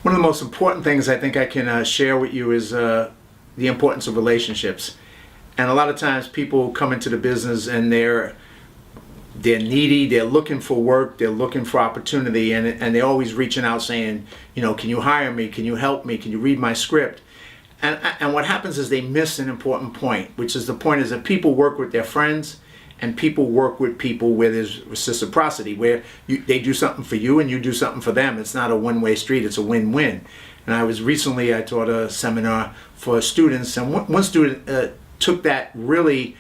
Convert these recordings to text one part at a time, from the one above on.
One of the most important things I think I can share with you is the importance of relationships. And a lot of times people come into the business and they're needy, they're looking for work, they're looking for opportunity, and they're always reaching out saying, you know, can you hire me? Can you help me? Can you read my script? And what happens is they miss an important point, which is the point is that people work with their friends and people work with people where there's reciprocity, where they do something for you and you do something for them. It's not a one-way street, it's a win-win. And I taught a seminar for students, and one student took that, really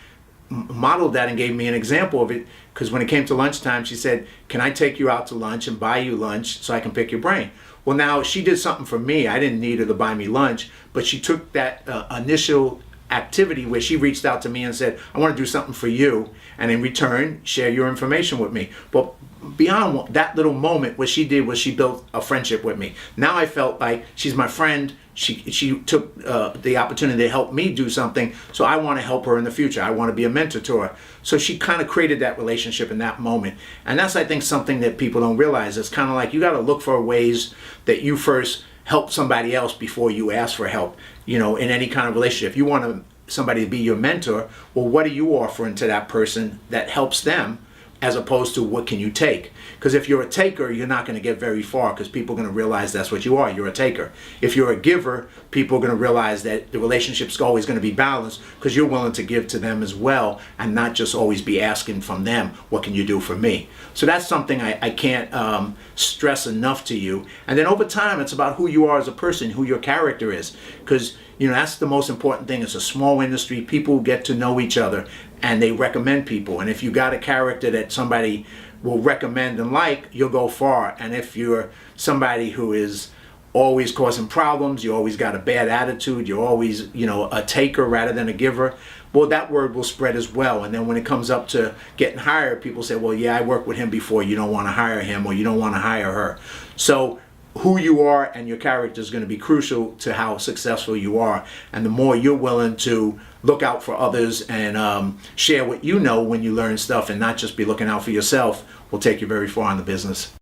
modeled that and gave me an example of it, because when it came to lunchtime, she said, can I take you out to lunch and buy you lunch so I can pick your brain? Well, now she did something for me. I didn't need her to buy me lunch, but she took that initial activity where she reached out to me and said, I want to do something for you, and in return share your information with me. But beyond that little moment, what she did was she built a friendship with me. Now I felt like she's my friend. She took the opportunity to help me do something, so I want to help her in the future. I want to be a mentor to her. So she kind of created that relationship in that moment. And that's, I think, something that people don't realize. It's kind of like you got to look for ways that you first help somebody else before you ask for help, you know, in any kind of relationship. If you want somebody to be your mentor, well, what are you offering to that person that helps them, as opposed to what can you take? Because if you're a taker, you're not going to get very far, because people are going to realize that's what you are. You're a taker. If you're a giver, people are going to realize that the relationship's always going to be balanced, because you're willing to give to them as well, and not just always be asking from them, what can you do for me? So that's something I can't stress enough to you. And then over time, it's about who you are as a person, who your character is, because you know, that's the most important thing. It's a small industry. People get to know each other and they recommend people. And if you got a character that somebody will recommend and like, you'll go far. And if you're somebody who is always causing problems, you always got a bad attitude, you're always, you know, a taker rather than a giver, well, that word will spread as well. And then when it comes up to getting hired, people say, well, yeah, I worked with him before. You don't want to hire him, or you don't want to hire her. So who you are and your character is going to be crucial to how successful you are. And the more you're willing to look out for others and share what you know when you learn stuff, and not just be looking out for yourself, will take you very far in the business.